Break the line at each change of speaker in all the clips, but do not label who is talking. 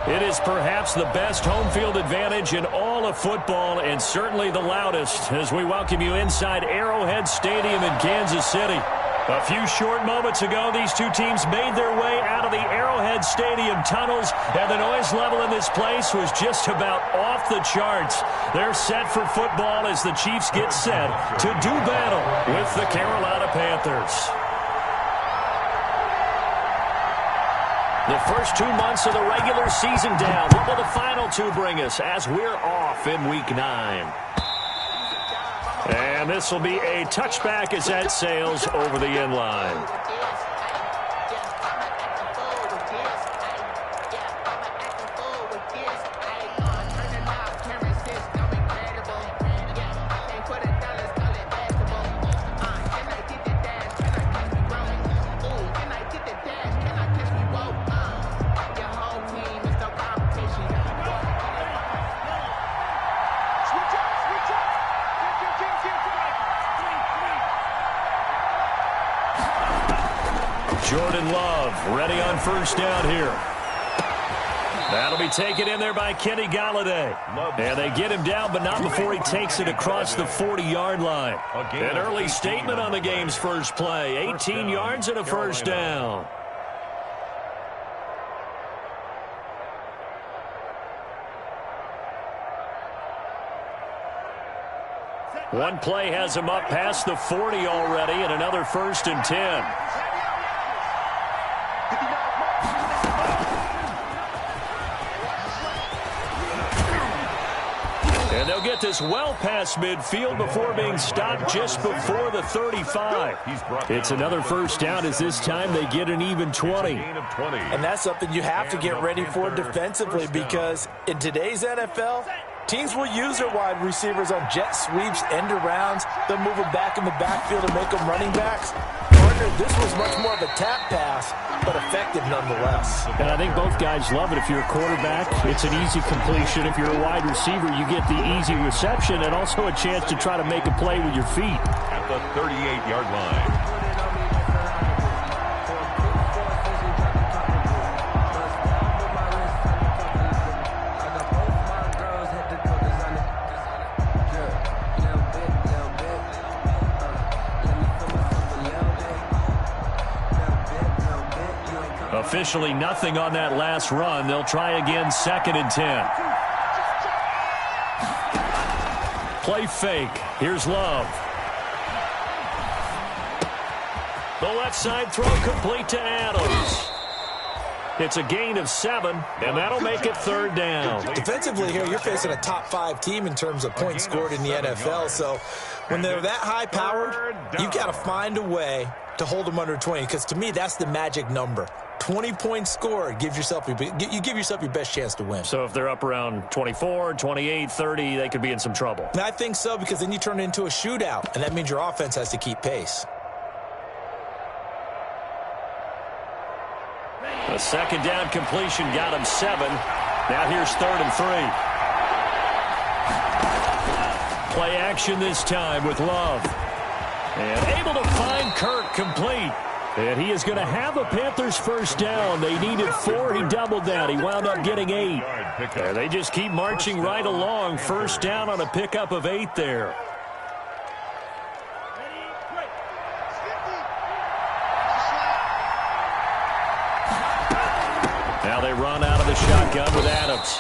It is perhaps the best home field advantage in all of football and certainly the loudest as we welcome you inside Arrowhead Stadium in Kansas City. A few short moments ago, these two teams made their way out of the Arrowhead Stadium tunnels, and the noise level in this place was just about off the charts. They're set for football as the Chiefs get set to do battle with the Carolina Panthers. The first 2 months of the regular season down. What will the final two bring us as we're off in Week 9? And this will be a touchback as that sails over the end line. Jordan Love ready on first down here. That'll be taken in there by Kenny Golladay. And they get him down, but not before he takes it across the 40-yard line. An early statement on the game's first play. 18 yards and a first down. One play has him up past the 40 already, and another 1st and 10. And they'll get this well past midfield before being stopped just before the 35. It's another first down as this time they get an even 20.
And that's something you have to get ready for defensively because in today's NFL, teams will use their wide receivers on jet sweeps, end arounds. They'll move them back in the backfield and make them running backs. Partner, this was much more of a tap pass, but effective nonetheless.
And I think both guys love it. If you're a quarterback, it's an easy completion. If you're a wide receiver, you get the easy reception and also a chance to try to make a play with your feet.
At the 38-yard line.
Officially nothing on that last run. They'll try again, 2nd and 10. Play fake. Here's Love. The left side throw complete to Adams. It's a gain of 7, and that'll make it 3rd down.
Defensively here, you're facing a top 5 team in terms of points scored in the NFL. So when they're that high-powered, you've got to find a way to hold them under 20, because to me, that's the magic number. 20 points scored, you give yourself your best chance to win.
So if they're up around 24, 28, 30, they could be in some trouble.
And I think so, because then you turn it into a shootout, and that means your offense has to keep pace.
A 2nd down completion got him 7. Now here's 3rd and 3. Play action this time with Love. And able to find Kirk complete. And he is going to have a Panthers first down. They needed 4. He doubled that. He wound up getting 8. And they just keep marching right along. First down on a pickup of 8 there. Now they run out of the shotgun with Adams.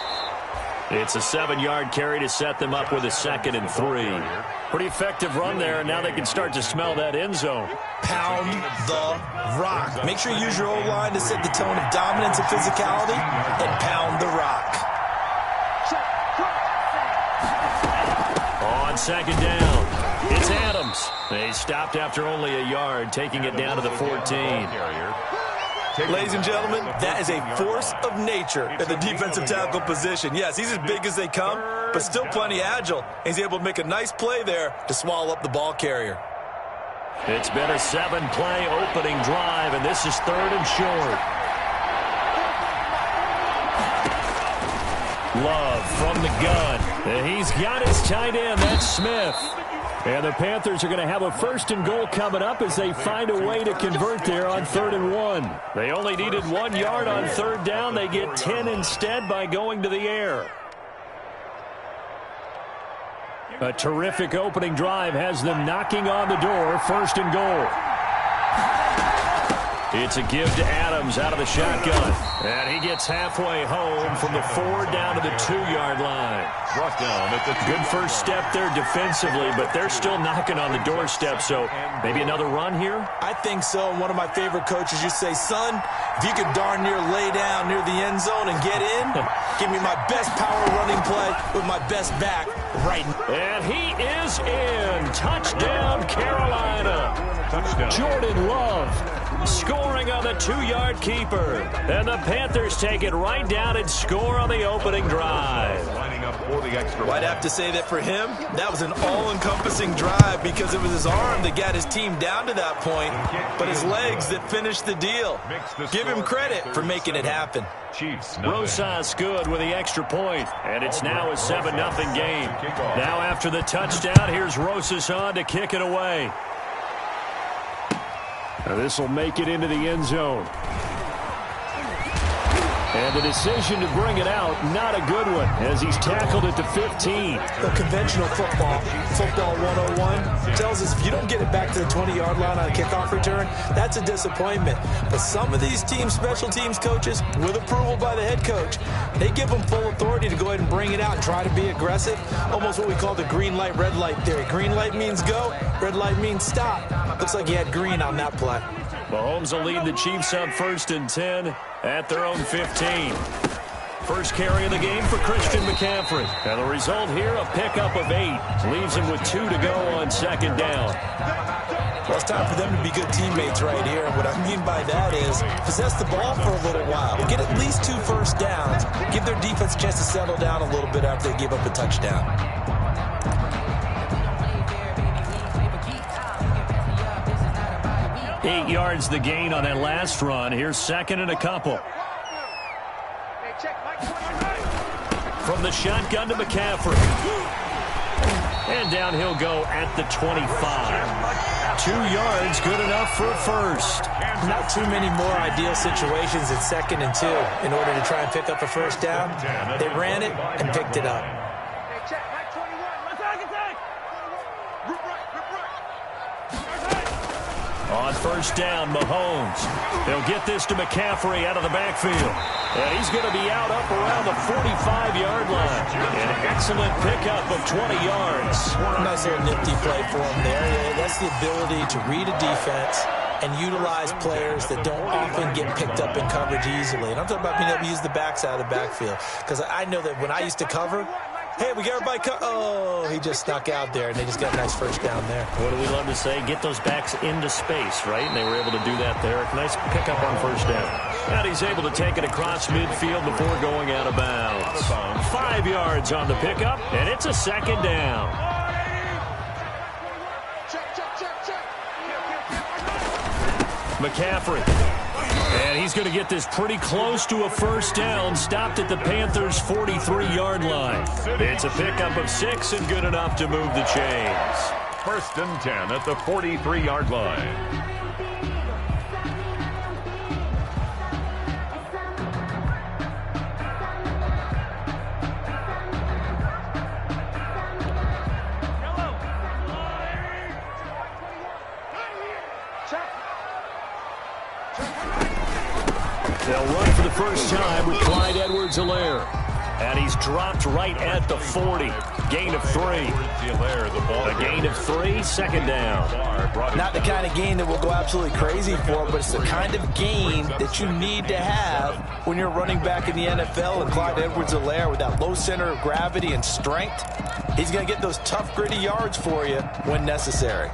It's a 7-yard carry to set them up with a 2nd and 3. Pretty effective run there, and now they can start to smell that end zone.
Pound the rock. Make sure you use your O-line to set the tone of dominance and physicality, and pound the rock.
On 2nd down, it's Adams. They stopped after only a yard, taking it down to the 14.
Ladies and gentlemen, that is a force of nature in the defensive tackle position. Yes, he's as big as they come, but still plenty agile. He's able to make a nice play there to swallow up the ball carrier.
It's been a 7-play opening drive, and this is 3rd and short. Love from the gun. And he's got his tight end. That's Smith. And the Panthers are going to have a 1st and goal coming up as they find a way to convert there on 3rd and 1. They only needed 1 yard on 3rd down. They get 10 instead by going to the air. A terrific opening drive has them knocking on the door. 1st and goal. It's a give to Adams out of the shotgun. And he gets halfway home from the 4 down to the 2-yard line.
Brought down at the
good first step there defensively, but they're still knocking on the doorstep, so maybe another run here?
I think so. One of my favorite coaches used to say, son, if you could darn near lay down near the end zone and get in, give me my best power running play with my best back right now.
And he is in. Touchdown, Carolina.
touchdown.
Jordan Love scoring on the 2-yard keeper. And the Panthers take it right down and score on the opening drive.
Lining up for the extra.
I'd have to say that for him, that was an all-encompassing drive because it was his arm that got his team down to that point, but his legs that finished the deal. Give him credit for making it happen.
Chiefs.
Rosas good with the extra point, and it's now a 7-0 game. Now after the touchdown, here's Rosas on to kick it away. Now this will make it into the end zone. And the decision to bring it out, not a good one, as he's tackled at the 15.
The conventional football 101, tells us if you don't get it back to the 20-yard line on a kickoff return, that's a disappointment. But some of these teams, special teams coaches, with approval by the head coach, they give them full authority to go ahead and bring it out and try to be aggressive. Almost what we call the green light, red light theory. Green light means go, red light means stop. Looks like he had green on that play.
Mahomes will lead the Chiefs up 1st and 10 at their own 15. First carry of the game for Christian McCaffrey. And the result here, a pickup of 8. Leaves him with 2 to go on 2nd down.
Well, it's time for them to be good teammates right here. And what I mean by that is possess the ball for a little while. Get at least 2 first downs. Give their defense a chance to settle down a little bit after they give up a touchdown.
8 yards the gain on that last run. Here's 2nd and a couple. From the shotgun to McCaffrey. And down he'll go at the 25. 2 yards, good enough for a first.
Not too many more ideal situations at 2nd and 2 in order to try and pick up a first down. They ran it and picked it up.
On 1st down, Mahomes. They'll get this to McCaffrey out of the backfield. And he's going to be out up around the 45-yard line. An excellent pickup of 20 yards.
Nice little nifty play for him there. That's the ability to read a defense and utilize players that don't often get picked up in coverage easily. And I'm talking about being able to use the backside of the backfield. Because I know that when I used to cover, hey, we got everybody oh, he just snuck out there, and they just got a nice first down there.
What do we love to say? Get those backs into space, right? And they were able to do that there. Nice pickup on 1st down. And he's able to take it across midfield before going out of bounds. 5 yards on the pickup, and it's a 2nd down. McCaffrey. And he's going to get this pretty close to a first down. Stopped at the Panthers' 43-yard line. It's a pickup of 6 and good enough to move the chains.
1st and 10 at the 43-yard line.
They'll run for the first time with Clyde Edwards-Helaire. And he's dropped right at the 40. Gain of 3. A gain of 3, 2nd down.
Not the kind of gain that will go absolutely crazy for, but it's the kind of gain that you need to have when you're running back in the NFL. And Clyde Edwards-Helaire, with that low center of gravity and strength, he's going to get those tough, gritty yards for you when necessary.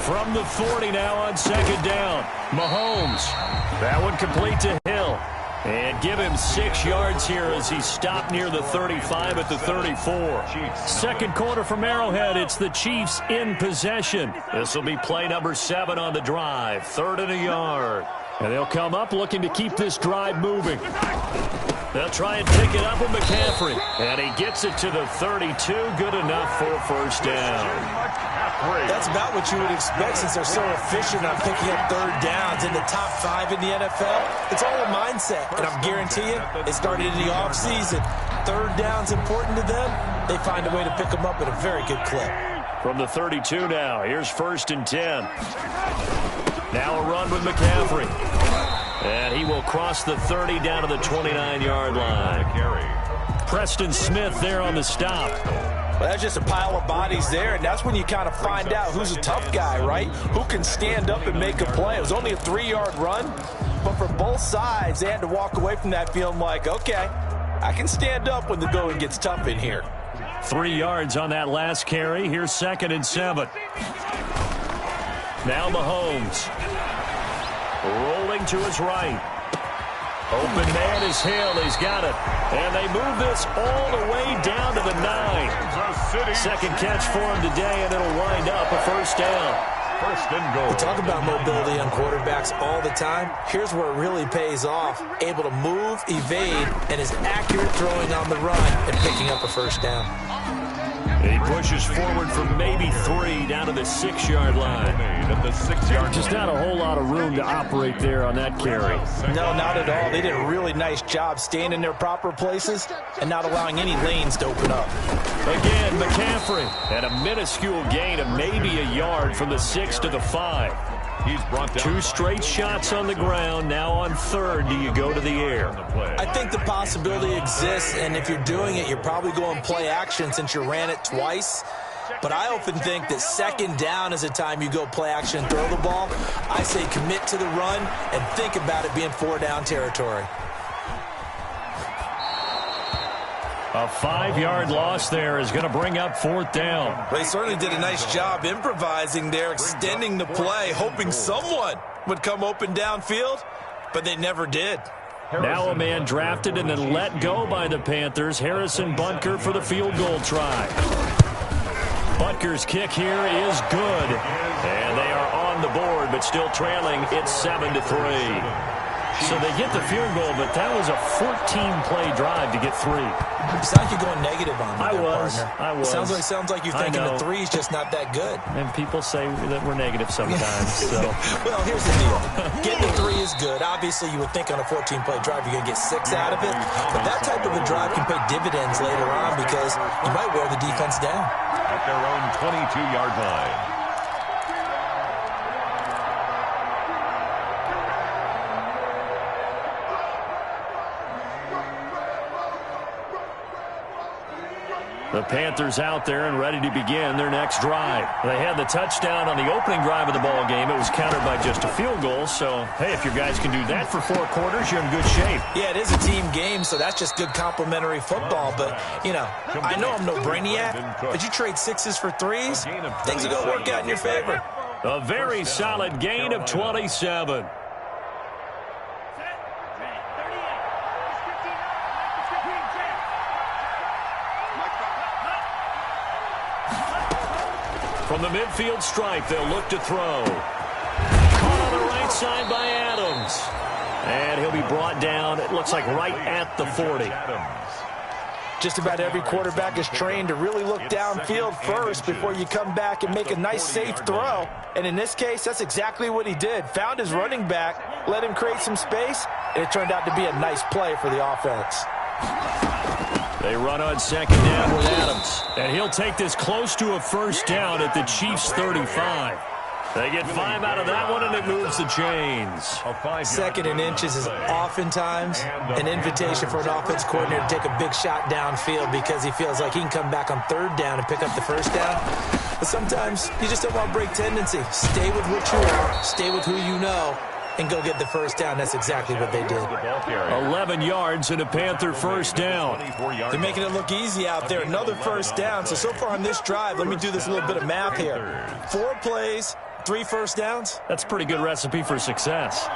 From the 40 now on 2nd down. Mahomes. That one complete to Hill. And give him 6 yards here as he stopped near the 35 at the 34. Second quarter from Arrowhead. It's the Chiefs in possession. This will be play number 7 on the drive. 3rd and a yard. And they'll come up looking to keep this drive moving. They'll try and pick it up with McCaffrey. And he gets it to the 32. Good enough for a first down.
That's about what you would expect since they're so efficient on picking up third downs in the top 5 in the NFL. It's all a mindset, and I'm guaranteeing it started in the offseason. Third down's important to them. They find a way to pick them up at a very good clip.
From the 32 now, here's 1st and 10. Now a run with McCaffrey. And he will cross the 30 down to the 29-yard line. Preston Smith there on the stop.
Well, that's just a pile of bodies there, and that's when you kind of find out who's a tough guy, right? Who can stand up and make a play. It was only a 3-yard run, but for both sides, they had to walk away from that feeling like, okay, I can stand up when the going gets tough in here.
3 yards on that last carry. Here's 2nd and 7. Now Mahomes. Rolling to his right. Open man is Hill. He's got it. And they move this all the way down to the 9. Second catch for him today, and it'll wind up a first down.
First and goal.
We talk about mobility on quarterbacks all the time. Here's where it really pays off. Able to move, evade, and is accurate throwing on the run and picking up a first down.
He pushes forward from maybe 3 down to the 6-yard line. Just not a whole lot of room to operate there on that carry.
No, not at all. They did a really nice job staying in their proper places and not allowing any lanes to open up.
Again, McCaffrey at a minuscule gain of maybe a yard from the 6 to the 5.
He's brought down
2 straight shots on the ground. Now on 3rd, do you go to the air?
I think the possibility exists, and if you're doing it, you're probably going play action since you ran it twice. But I often think that 2nd down is a time you go play action and throw the ball. I say commit to the run and think about it being 4-down territory.
A 5-yard loss there is going to bring up 4th down.
They certainly did a nice job improvising there, extending the play, hoping someone would come open downfield, but they never did.
Now a man drafted and then let go by the Panthers, Harrison Butker, for the field goal try. Butker's kick here is good, and they are on the board, but still trailing. It's 7-3. So they get the field goal, but that was a 14-play drive to get 3.
It sounds like you're going negative on me, partner.
I was.
Sounds like you're thinking the 3's just not that good.
And people say that we're negative sometimes. So.
Well, here's the deal. Getting the 3 is good. Obviously, you would think on a 14-play drive you're going to get 6 out of it. But that type of a drive can pay dividends later on because you might wear the defense down.
At their own 22-yard line.
The Panthers out there and ready to begin their next drive. They had the touchdown on the opening drive of the ball game. It was countered by just a field goal. So, hey, if your guys can do that for 4 quarters, you're in good shape.
Yeah, it is a team game, so that's just good complimentary football. But, you know, I know I'm no brainiac, but you trade 6s for 3s, things are going to work out in your favor.
A very solid gain of 27. From the midfield stripe, they'll look to throw. Caught on the right side by Adams. And he'll be brought down, it looks like right at the 40.
Just about every quarterback is trained to really look downfield first before you come back and make a nice, safe throw. And in this case, that's exactly what he did. Found his running back, let him create some space, and it turned out to be a nice play for the offense.
They run on 2nd down with Adams. And he'll take this close to a first down at the Chiefs' 35. They get 5 out of that one, and it moves the chains.
2nd and inches is oftentimes an invitation for an offense coordinator to take a big shot downfield because he feels like he can come back on 3rd down and pick up the first down. But sometimes you just don't want to break tendency. Stay with what you are. Stay with who you know. And go get the first down. That's exactly what they did.
11 yards and a Panther first down.
They're making it look easy out there. Another first down. So far on this drive, let me do this little bit of math here. 4 plays, 3 first downs.
That's a pretty good recipe for success.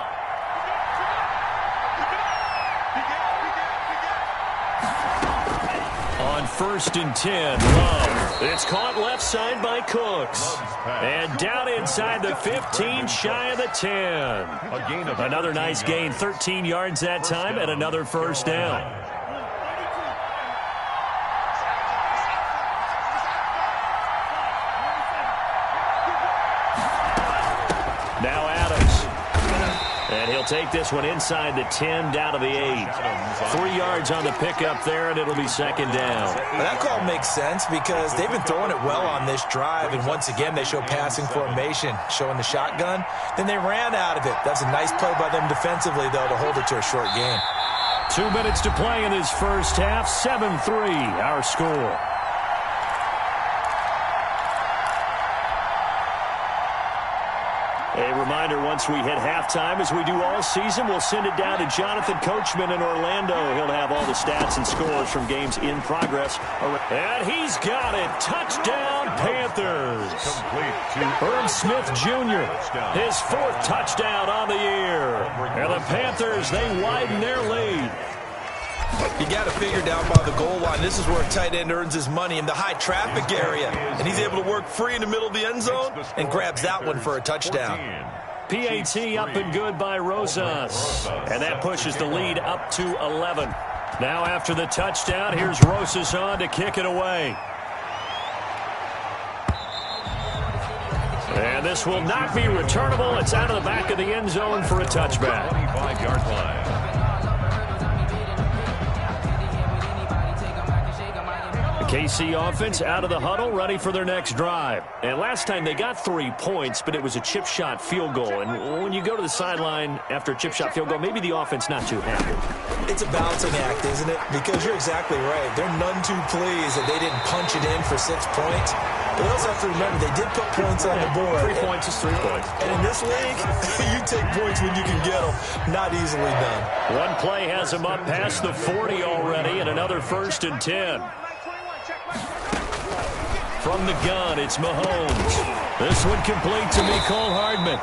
On 1st and 10, Love. It's caught left side by Cooks. And down inside the 15, shy of the 10. Another nice gain, 13 yards that time, and another first down. Now Adams. And he'll take this one inside the 10, down to the 8. 3 yards on the pickup there, and it'll be second down.
Well, that call makes sense because they've been throwing it well on this drive, and once again they show passing formation, showing the shotgun. Then they ran out of it. That's a nice play by them defensively, though, to hold it to a short game.
2 minutes to play in this first half. 7-3, our score. A reminder, once we hit halftime, as we do all season, we'll send it down to Jonathan Coachman in Orlando. He'll have all the stats and scores from games in progress. And he's got it. Touchdown, Panthers. Herb Smith Jr., his 4th touchdown on the year. And the Panthers, they widen their lead.
You got to figure down by the goal line. This is where a tight end earns his money in the high traffic area. And he's able to work free in the middle of the end zone and grabs that one for a touchdown.
PAT up and good by Rosas. And that pushes the lead up to 11. Now after the touchdown, here's Rosas on to kick it away. And this will not be returnable. It's out of the back of the end zone for a touchback.
25-yard line.
KC offense out of the huddle, ready for their next drive. And last time they got 3 points, but it was a chip shot field goal. And when you go to the sideline after a chip shot field goal, maybe the offense not too happy.
It's a balancing act, isn't it? Because you're exactly right. They're none too pleased that they didn't punch it in for 6 points. But you also have to remember, they did put points on the board.
3 points is 3 points.
And in this league, you take points when you can get them. Not easily done.
One play has them up past the 40 already, and another 1st and 10. From the gun, it's Mahomes. This one complete to Mecole Hardman.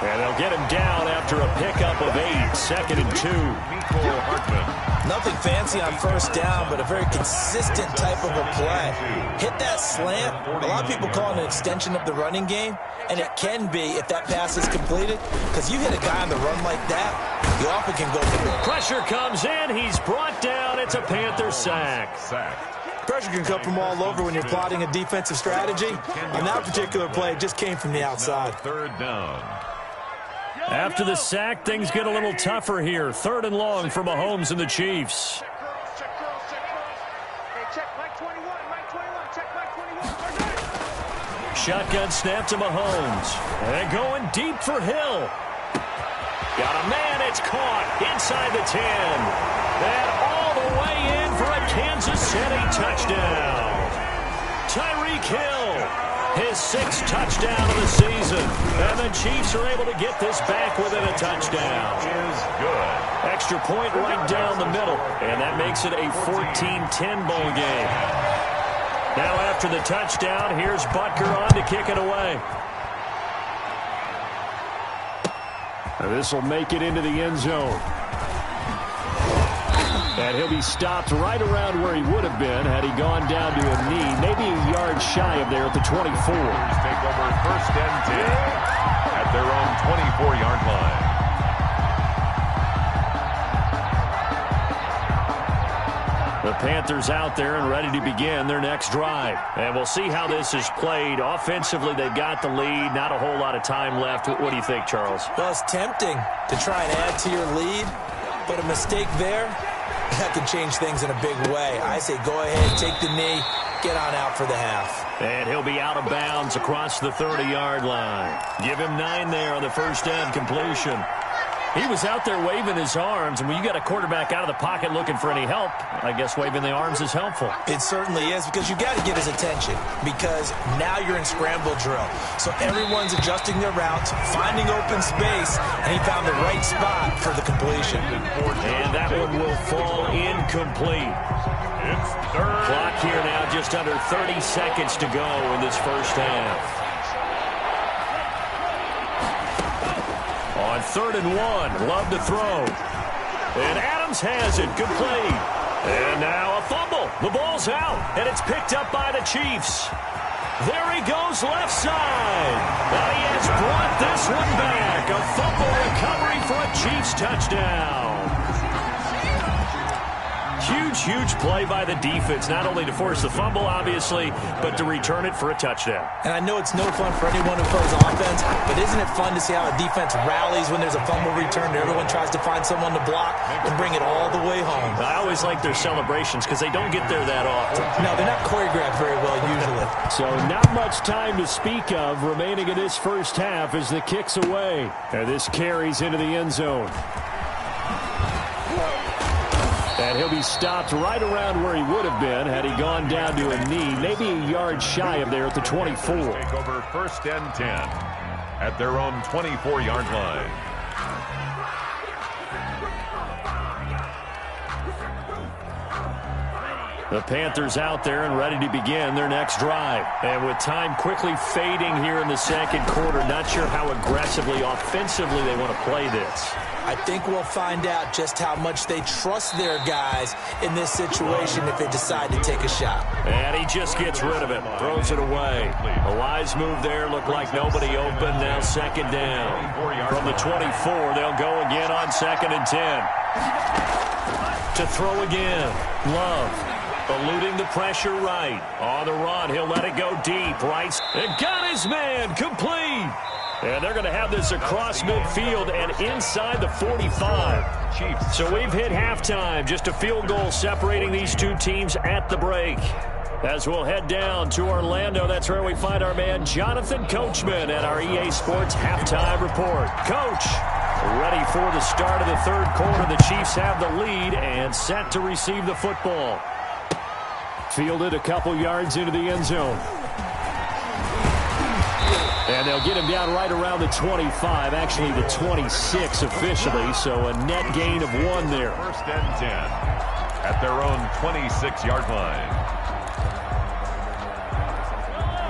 And they'll get him down after a pickup of 8. 2nd and 2.
Mecole Hardman.
Nothing fancy on first down, but a very consistent type of a play. Hit that slant. A lot of people call it an extension of the running game, and it can be if that pass is completed, because you hit a guy on the run like that, you often can go for it.
Pressure comes in. He's brought down. It's a Panther sack.
Pressure can come from all over when you're plotting a defensive strategy. On that particular play, it just came from the outside.
3rd down.
After the sack, things get a little tougher here. 3rd and long for Mahomes and the Chiefs. Shotgun snap to Mahomes. And going deep for Hill. Got a man. It's caught inside the 10. And all the way in for a Kansas City touchdown. Tyreek Hill, his 6th touchdown of the season. And the Chiefs are able to get this back within a touchdown.
Is good.
Extra point right down the middle. And that makes it a 14-10 ball game. Now after the touchdown, here's Butker on to kick it away. This will make it into the end zone. And he'll be stopped right around where he would have been had he gone down to a knee, maybe a yard shy of there at the 24.
Take over 1st and 10 at their own 24-yard line.
The Panthers out there and ready to begin their next drive. And we'll see how this is played. Offensively, they've got the lead. Not a whole lot of time left. What do you think, Charles?
Well, it's tempting to try and add to your lead, but a mistake there, that can change things in a big way. I say go ahead, take the knee, get on out for the half.
And he'll be out of bounds across the 30-yard line. Give him 9 there on the first down completion. He was out there waving his arms, and when you got a quarterback out of the pocket looking for any help, I guess waving the arms is helpful.
It certainly is, because you got to get his attention, because now you're in scramble drill. So everyone's adjusting their routes, finding open space, and he found the right spot for the completion.
And that one will fall incomplete.
It's 3rd.
Clock here now, just under 30 seconds to go in this first half. On 3rd and 1, Love to throw. And Adams has it, complete. And now a fumble. The ball's out, and it's picked up by the Chiefs. There he goes left side. And he has brought this one back. A fumble recovery for a Chiefs touchdown. Huge play by the defense, not only to force the fumble, obviously, but to return it for a touchdown.
And I know it's no fun for anyone who plays offense, but isn't it fun to see how a defense rallies when there's a fumble return and everyone tries to find someone to block and bring it all the way home?
I always like their celebrations because they don't get there that often.
No, they're not choreographed very well usually.
So not much time to speak of remaining in this first half as the kick's away. And this carries into the end zone. And he'll be stopped right around where he would have been had he gone down to a knee, maybe a yard shy of there at the 24.
Take over 1st and 10 at their own 24-yard line.
The Panthers out there and ready to begin their next drive. And with time quickly fading here in the second quarter, not sure how aggressively, offensively they want to play this.
I think we'll find out just how much they trust their guys in this situation if they decide to take a shot.
And he just gets rid of it, throws it away. A wise move there, looked like nobody open, now second down. From the 24, they'll go again on 2nd and 10. To throw again, Love. Eluding the pressure right. On the run, he'll let it go deep. Right, and got his man, complete. And they're going to have this across midfield and inside the 45.
Chiefs.
So we've hit halftime. Just a field goal separating these two teams at the break. As we'll head down to Orlando, that's where we find our man Jonathan Coachman at our EA Sports Halftime Report. Coach, ready for the start of the third quarter. The Chiefs have the lead and set to receive the football. Fielded a couple yards into the end zone. And they'll get him down right around the 25, actually the 26 officially, so a net gain of 1 there.
1st and 10 at their own 26-yard line.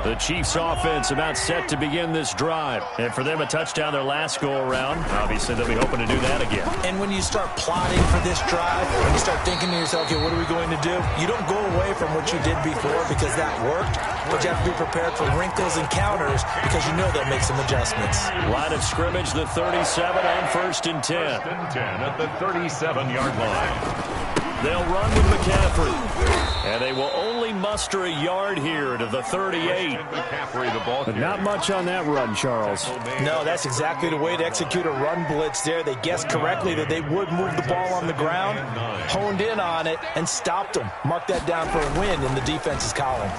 The Chiefs offense about set to begin this drive. And for them, a touchdown their last go-around. Obviously, they'll be hoping to do that again.
And when you start plotting for this drive, when you start thinking to yourself, okay, what are we going to do? You don't go away from what you did before because that worked, but you have to be prepared for wrinkles and counters because you know they'll make some adjustments.
Line of scrimmage, the 37 on 1st and 10.
1st and 10 at the 37-yard line.
They'll run with McCaffrey. And they will only muster a yard here to the 38.
But not much on that run, Charles.
No, that's exactly the way to execute a run blitz there. They guessed correctly that they would move the ball on the ground, honed in on it, and stopped them. Mark that down for a win in the defense's column.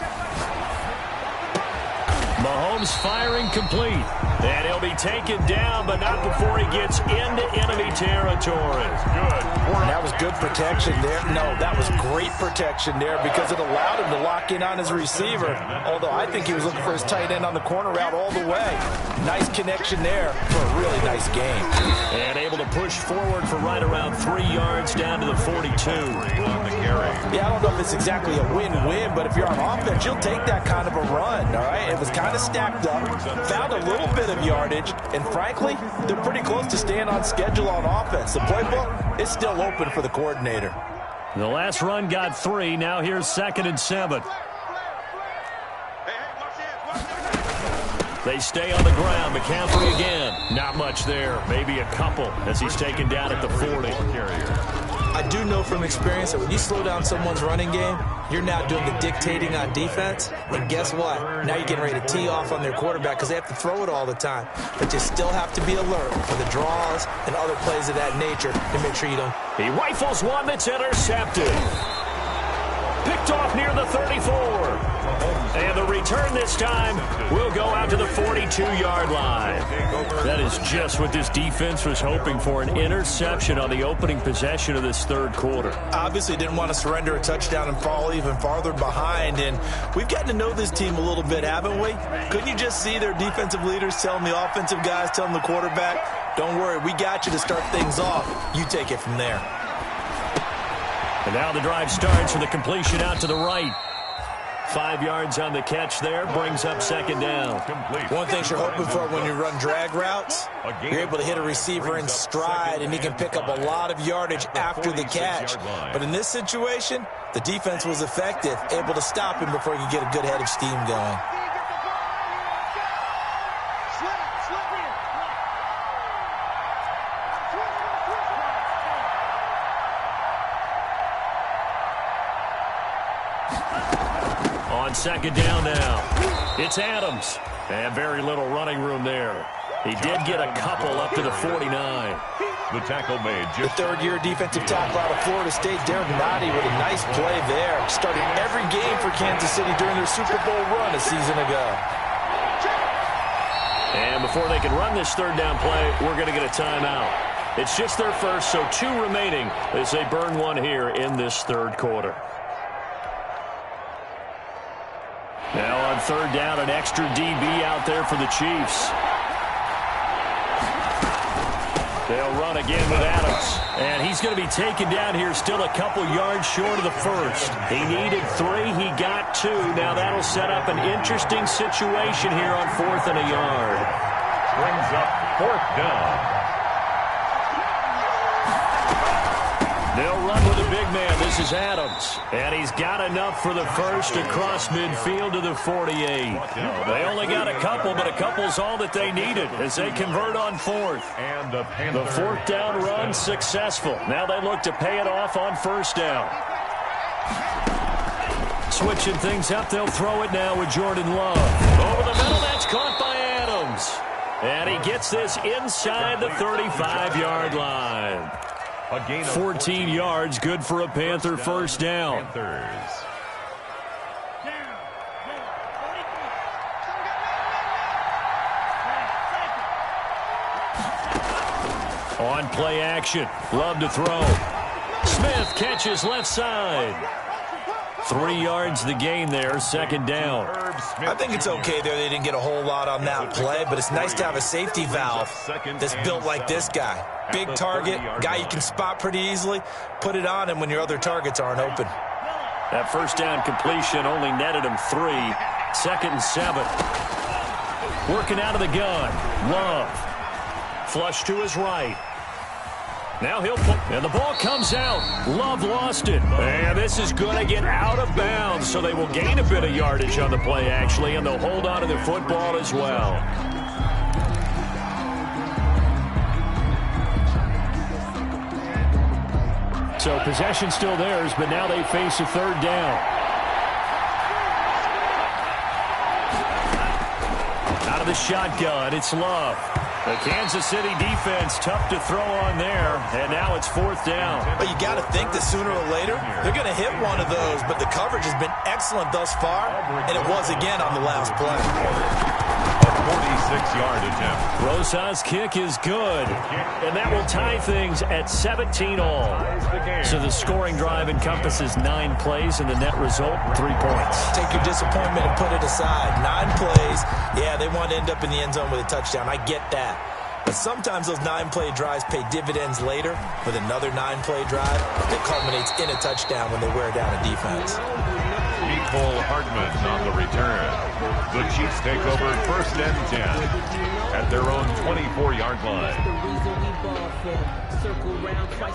Mahomes firing complete. And he'll be taken down, but not before he gets into enemy territory.
And that was good protection there. No, that was great protection there because it allowed him to lock in on his receiver. Although I think he was looking for his tight end on the corner route all the way. Nice connection there for a really nice game.
And able to push forward for right around 3 yards down to the 42.
Yeah, I don't know if it's exactly a win-win, but if you're on offense, you'll take that kind of a run, all right? It was kind of stacked up, found a little bit of yardage, and frankly, they're pretty close to staying on schedule on offense. The playbook is still open for the coordinator.
The last run got 3. Now here's 2nd and 7. They stay on the ground. McCaffrey again. Not much there. Maybe a couple as he's taken down at the 40.
I do know from experience that when you slow down someone's running game, you're now doing the dictating on defense. And guess what? Now you're getting ready to tee off on their quarterback because they have to throw it all the time. But you still have to be alert for the draws and other plays of that nature to make sure you don't.
He rifles one that's intercepted. Picked off near the 34. And the return this time will go out to the 42-yard line. That is just what this defense was hoping for, an interception on the opening possession of this third quarter.
Obviously didn't want to surrender a touchdown and fall even farther behind. And we've gotten to know this team a little bit, haven't we? Couldn't you just see their defensive leaders telling the offensive guys, telling the quarterback, don't worry, we got you to start things off. You take it from there.
And now the drive starts with a completion out to the right. 5 yards on the catch there. Brings up second down.
One thing you're hoping for when you run drag routes, you're able to hit a receiver in stride, and he can pick up a lot of yardage after the catch. But in this situation, the defense was effective, able to stop him before he could get a good head of steam going.
On second down now, it's Adams. And very little running room there. He did get a couple up to the 49.
The tackle made.
The third-year defensive tackle out of Florida State, Darren Notty, with a nice play there. Started every game for Kansas City during their Super Bowl run a season ago.
And before they can run this third down play, we're going to get a timeout. It's just their first, so 2 remaining as they burn one here in this third quarter. Now on third down, an extra DB out there for the Chiefs. They'll run again with Adams. And he's going to be taken down here still a couple yards short of the first. He needed 3. He got 2. Now that'll set up an interesting situation here on 4th and a yard.
Brings up 4th down.
They'll run with a big man. This is Adams. And he's got enough for the first across midfield to the 48. They only got a couple, but a couple's all that they needed as they convert on 4th.
And the
4th down run successful. Now they look to pay it off on 1st down. Switching things up, they'll throw it now with Jordan Love. Over the middle, that's caught by Adams. And he gets this inside the 35-yard line. 14 yards, good for a Panther first down. On play action, Love to throw. Smith catches left side. 3 yards the gain there, second down.
I think it's okay there. They didn't get a whole lot on that play, but it's nice to have a safety valve that's built like this guy. Big target, guy you can spot pretty easily. Put it on him when your other targets aren't open.
That first down completion only netted him 3. 2nd and 7. Working out of the gun. Love. Flush to his right. Now he'll put, and the ball comes out. Love lost it. And this is going to get out of bounds, so they will gain a bit of yardage on the play, actually, and they'll hold on to the football as well. So possession still theirs, but now they face a third down. Out of the shotgun, it's Love. The Kansas City defense tough to throw on there, and now it's 4th down.
But you got to think that sooner or later they're going to hit one of those, but the coverage has been excellent thus far, and it was again on the last play.
A 46-yard attempt.
Rosas' kick is good, and that will tie things at 17 all. So the scoring drive encompasses 9 plays, and the net result, 3 points.
Take your disappointment and put it aside. 9 plays, yeah, they want to end up in the end zone with a touchdown. I get that. But sometimes those 9-play drives pay dividends later with another 9-play drive that culminates in a touchdown when they wear down a defense.
Nicole Hardman on the return. The Chiefs take over 1st and 10 at their own 24-yard line.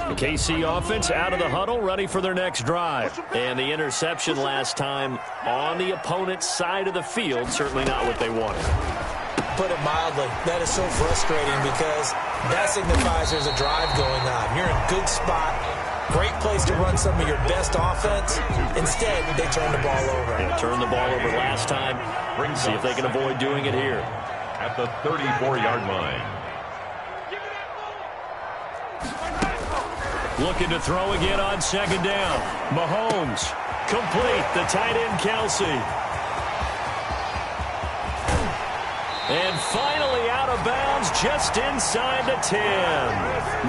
The KC offense out of the huddle, ready for their next drive. And the interception last time on the opponent's side of the field, certainly not what they wanted.
Put it mildly, that is so frustrating because that signifies there's a drive going on. You're in a good spot, great place to run some of your best offense. Instead, they turn the ball over.
They turned the ball over last time. See if they can avoid doing it here.
At the 34-yard line.
Looking to throw again on second down. Mahomes, complete, the tight end Kelsey. And finally out of bounds just inside the 10.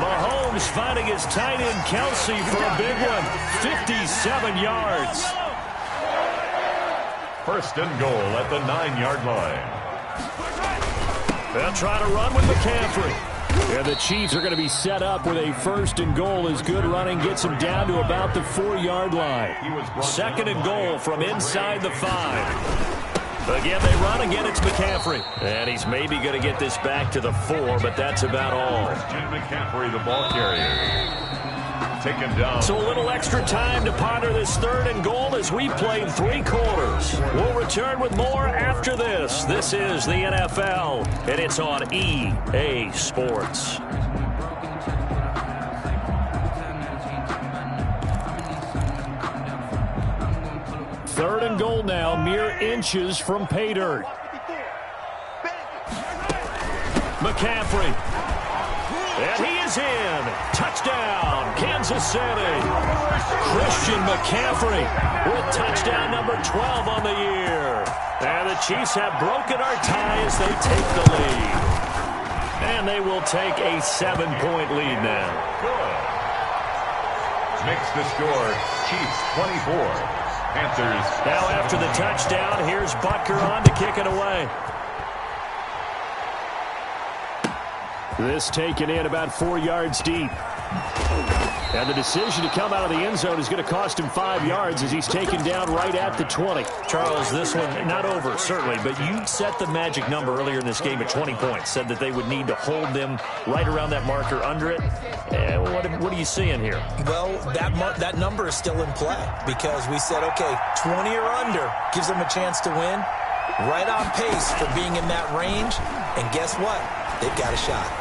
Mahomes finding his tight end Kelsey for a big one. 57 yards.
1st and goal at the 9-yard line.
They'll try to run with McCaffrey.
And the Chiefs are going to be set up with a 1st and goal as good running gets them down to about the 4-yard line.
2nd and goal from inside the 5. Again, they run. Again, it's McCaffrey. And he's maybe going to get this back to the 4, but that's about all.
Christian McCaffrey, the ball carrier. Taken down.
So a little extra time to ponder this 3rd and goal as we played 3 quarters. We'll return with more after this. This is the NFL, and it's on EA Sports.
Third and goal now, mere inches from pay dirt.
McCaffrey. And he is in. Touchdown, Kansas City. Christian McCaffrey with touchdown number 12 on the year. And the Chiefs have broken our tie as they take the lead. And they will take a 7-point lead now.
Good. Makes the score Chiefs 24. Panthers.
Now after the touchdown, here's Butker on to kick it away.
This taken in about 4 yards deep. And the decision to come out of the end zone is going to cost him 5 yards as he's taken down right at the 20.
Charles, this one not over, certainly, but you set the magic number earlier in this game at 20 points. Said that they would need to hold them right around that marker under it. What are you seeing here?
Well, that number is still in play because we said, okay, 20 or under gives them a chance to win. Right on pace for being in that range. And guess what? They've got a shot.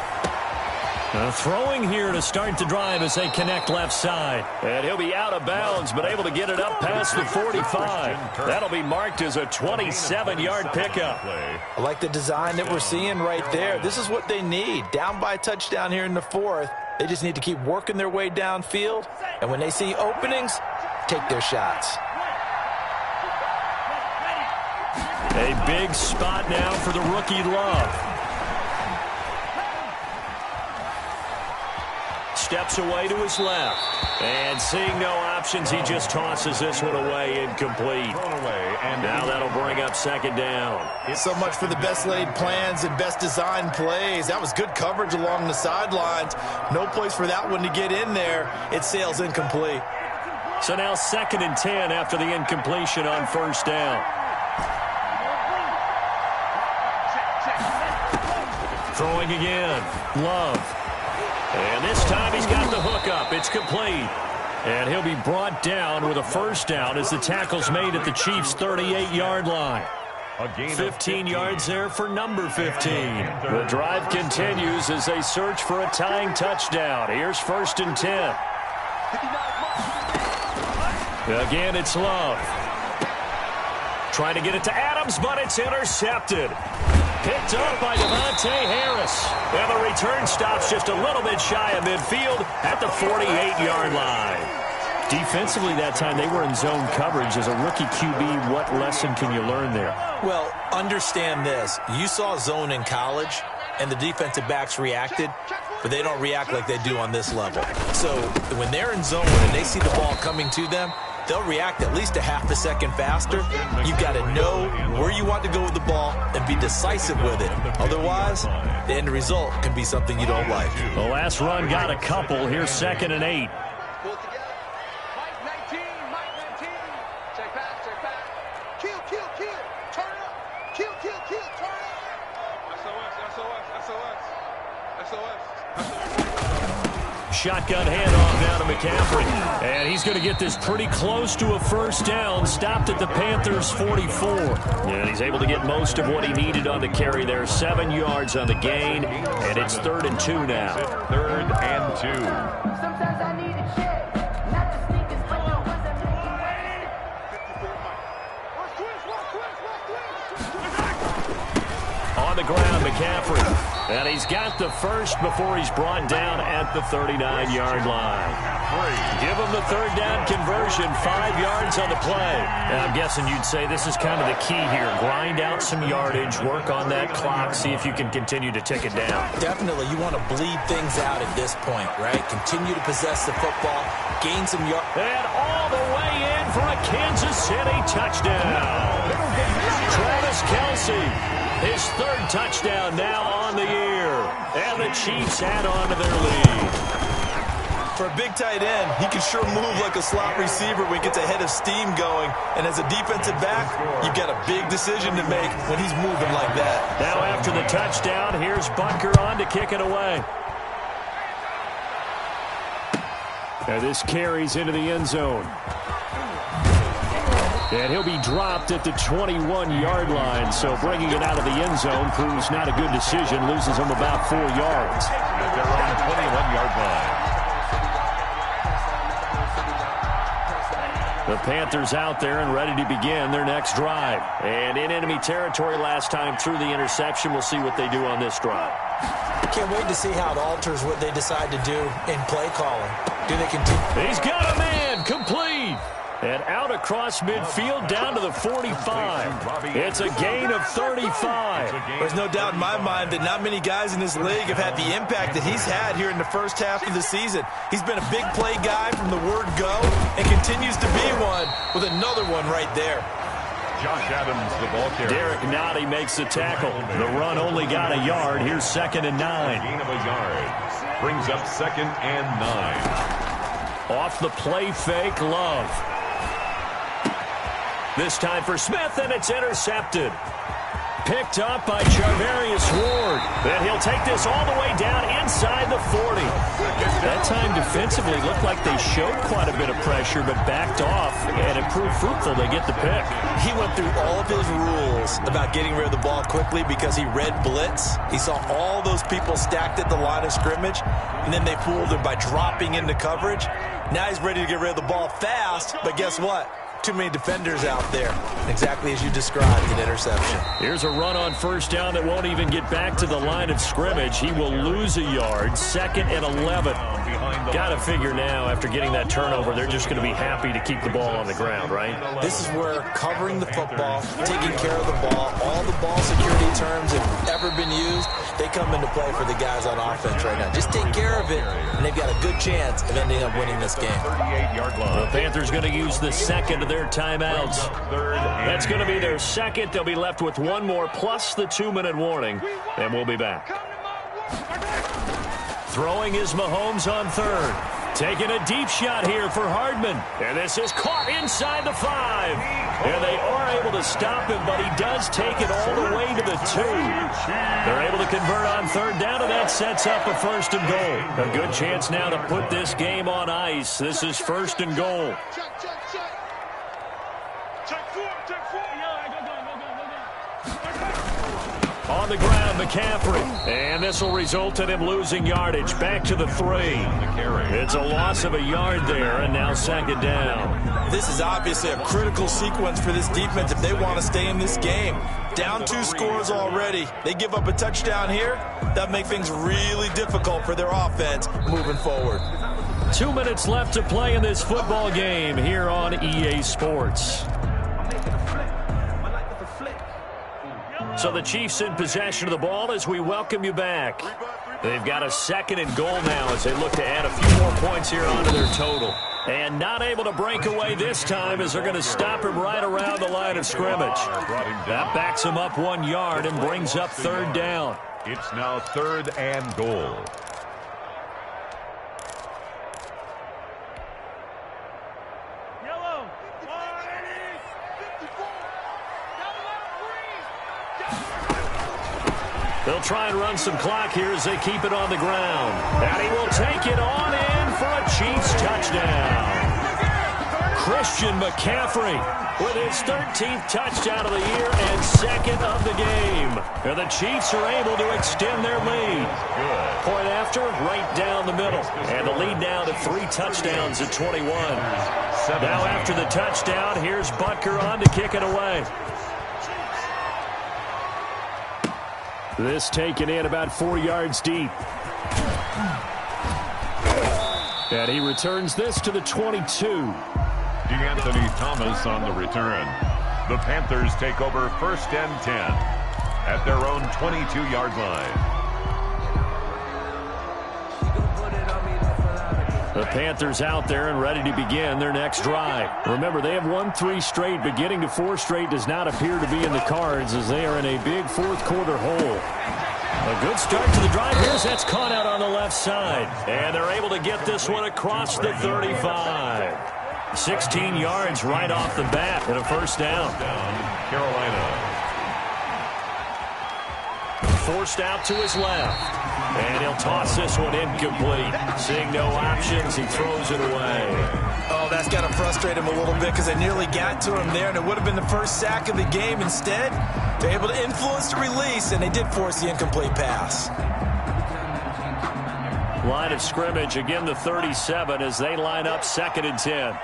Throwing here to start the drive as they connect left side. And he'll be out of bounds, but able to get it up past the 45. That'll be marked as a 27-yard pickup.
I like the design that we're seeing right there. This is what they need. Down by a touchdown here in the 4th. They just need to keep working their way downfield. And when they see openings, take their shots.
A big spot now for the rookie Love. Steps away to his left. And seeing no options, he just tosses this one away, incomplete. And now that'll bring up 2nd down.
So much for the best laid plans and best designed plays. That was good coverage along the sidelines. No place for that one to get in there. It sails incomplete.
So now 2nd and 10 after the incompletion on 1st down. Throwing again. Love. And this time he's got the hook up. It's complete. And he'll be brought down with a 1st down as the tackle's made at the Chiefs' 38-yard line. 15 yards there for number 15. The drive continues as they search for a tying touchdown. Here's 1st and 10. Again, it's Love. Trying to get it to Adams, but it's intercepted. Picked up by Devontae Harris. And the return stops just a little bit shy of midfield at the 48-yard line. Defensively that time, they were in zone coverage. As a rookie QB, what lesson can you learn there?
Well, understand this. You saw zone in college, and the defensive backs reacted, but they don't react like they do on this level. So when they're in zone and they see the ball coming to them, they'll react at least a half a second faster. You've got to know where you want to go with the ball and be decisive with it. Otherwise, the end result can be something you don't like.
The last run got a couple. Here's 2nd and 8. Shotgun handoff now to McCaffrey. And he's going to get this pretty close to a 1st down. Stopped at the Panthers' 44. And he's able to get most of what he needed on the carry there. 7 yards on the gain. And it's 3rd and 2 now.
3rd and 2.
Sometimes I need a check, not the sneakers, but the ones that make
On the ground, McCaffrey. And he's got the 1st before he's brought down at the 39-yard line. Give him the 3rd down conversion, 5 yards on the play. And I'm guessing you'd say this is kind of the key here. Grind out some yardage, work on that clock, see if you can continue to tick it down.
Definitely, you want to bleed things out at this point, right? Continue to possess the football, gain some yards.
And all the way in for a Kansas City touchdown. Travis Kelce, his 3rd touchdown now on the year. And the Chiefs add on to their lead.
For a big tight end, he can sure move like a slot receiver when he gets a head of steam going. And as a defensive back, you've got a big decision to make when he's moving like that.
Now after the touchdown, here's Butker on to kick it away. And this carries into the end zone. And he'll be dropped at the 21-yard line. So bringing it out of the end zone proves not a good decision. Loses him about 4 yards.
At their own 21-yard line.
The Panthers out there and ready to begin their next drive. And in enemy territory last time through the interception. We'll see what they do on this drive.
Can't wait to see how it alters what they decide to do in play calling. Do they continue?
He's got a man, complete. And out across midfield down to the 45. It's a gain of 35.
There's no doubt in my mind that not many guys in this league have had the impact that he's had here in the first half of the season. He's been a big play guy from the word go and continues to be one with another one right there.
Josh Adams, the ball carrier.
Derek Nottie makes the tackle. The run only got a yard. Here's 2nd and 9.
Gain of a yard. Brings up 2nd and 9.
Off the play fake, Love. This time for Smith, and it's intercepted. Picked up by Charvarius Ward. And he'll take this all the way down inside the 40. That time defensively looked like they showed quite a bit of pressure, but backed off, and it proved fruitful. They get the pick.
He went through all of his rules about getting rid of the ball quickly because he read blitz. He saw all those people stacked at the line of scrimmage, and then they fooled him by dropping into coverage. Now he's ready to get rid of the ball fast, but guess what? Too many defenders out there. Exactly as you described, an interception.
Here's a run on first down that won't even get back to the line of scrimmage. He will lose a yard. 2nd and 11. Got to figure now, after getting that turnover, they're just going to be happy to keep the ball on the ground, right?
This is where covering the football, taking care of the ball, all the ball security terms have ever been used, they come into play for the guys on offense right now. Just take care of it, and they've got a good chance of ending up winning this game.
38-yard line.
The Panthers going to use the second of their timeouts. That's going to be their second. They'll be left with one more, plus the 2-minute warning, and we'll be back. Throwing is Mahomes on third. Taking a deep shot here for Hardman. And this is caught inside the 5. And they are able to stop him, but he does take it all the way to the 2. They're able to convert on third down, and that sets up a 1st and goal. A good chance now to put this game on ice. This is 1st and goal. On the ground, McCaffrey. And this will result in him losing yardage. Back to the 3. It's a loss of a yard there, and now 2nd down.
This is obviously a critical sequence for this defense if they want to stay in this game. Down 2 scores already. They give up a touchdown here. That makes things really difficult for their offense moving forward.
2 minutes left to play in this football game here on EA Sports. So the Chiefs in possession of the ball as we welcome you back. They've got a 2nd and goal now as they look to add a few more points here onto their total. And not able to break away this time as they're going to stop him right around the line of scrimmage. That backs him up 1 yard and brings up 3rd down.
It's now 3rd and goal.
They'll try and run some clock here as they keep it on the ground. And he will take it on in for a Chiefs touchdown. Christian McCaffrey with his 13th touchdown of the year and 2nd of the game. And the Chiefs are able to extend their lead. Point after, right down the middle. And the lead now to 3 touchdowns at 21. Now after the touchdown, here's Butker on to kick it away. This taken in about 4 yards deep. And he returns this to the 22.
DeAnthony Thomas on the return. The Panthers take over 1st and 10 at their own 22-yard line.
The Panthers out there and ready to begin their next drive. Remember, they have won 3 straight, but getting to 4 straight does not appear to be in the cards as they are in a big 4th quarter hole. A good start to the drive Here's that's caught out on the left side. And they're able to get this one across the 35. 16 yards right off the bat and a first down.
Carolina.
Forced out to his left. And he'll toss this one incomplete. Seeing no options, he throws it away.
Oh, that's got to frustrate him a little bit because they nearly got to him there, and it would have been the first sack of the game. Instead, they're able to influence the release, and they did force the incomplete pass.
Line of scrimmage, again the 37 as they line up 2nd and 10.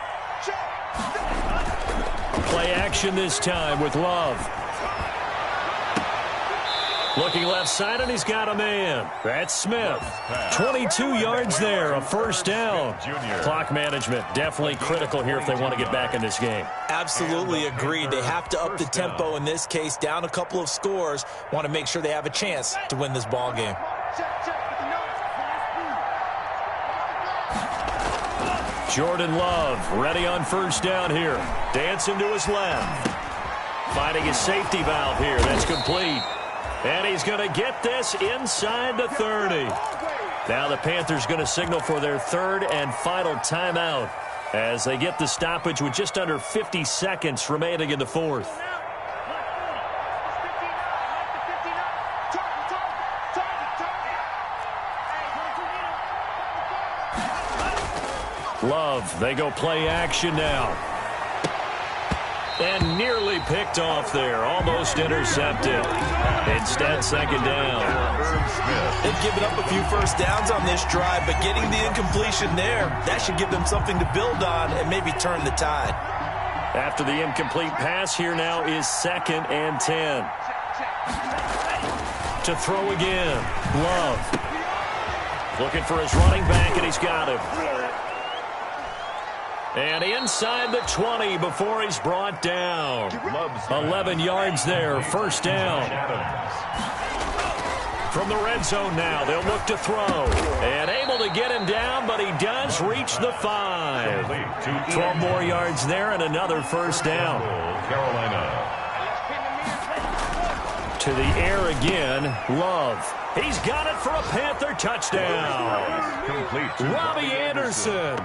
Play action this time with Love. Looking left side, and he's got a man. That's Smith. 22 yards there, a first down. Clock management definitely critical here if they want to get back in this game.
Absolutely agreed. They have to up the tempo in this case, down a couple of scores. Want to make sure they have a chance to win this ball game.
Jordan Love ready on first down here. Dancing to his left. Finding his safety valve here. That's complete. And he's going to get this inside the 30. Now the Panthers going to signal for their 3rd and final timeout as they get the stoppage with just under 50 seconds remaining in the 4th. Love, they go play action now. And nearly picked off there. Almost intercepted. Instead, 2nd down.
They've given up a few first downs on this drive, but getting the incompletion there, that should give them something to build on and maybe turn the tide.
After the incomplete pass, here now is 2nd and 10. To throw again. Love. Looking for his running back, and he's got him. And inside the 20 before he's brought down. 11 yards there, first down. From the red zone now, they'll look to throw. And able to get him down, but he does reach the 5. 12 more yards there and another first down.
Carolina.
To the air again, Love. He's got it for a Panther touchdown.
Complete.
Robbie Anderson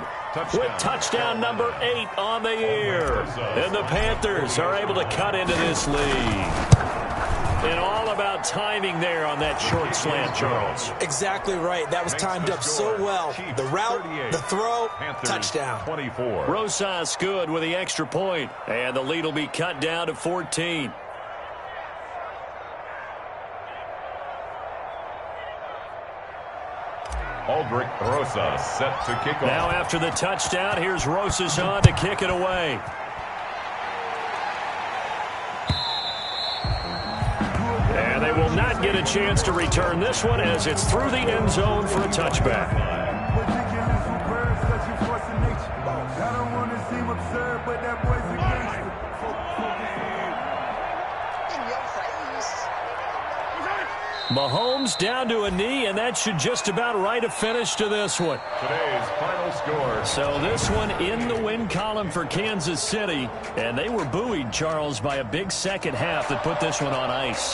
with touchdown number 8 on the year. And the Panthers are able to cut into this lead. And all about timing there on that short slant, Charles.
Exactly right. That was timed up so well. The route, the throw, touchdown.
24.
Rosas good with the extra point. And the lead will be cut down to 14.
Aldrich Rosas set to kick off.
Now after the touchdown, here's Rosas on to kick it away. And they will not get a chance to return this one as it's through the end zone for a touchback. Mahomes down to a knee, and that should just about write a finish to this one.
Today's final score.
So this one in the win column for Kansas City, and they were buoyed, Charles, by a big second half that put this one on ice.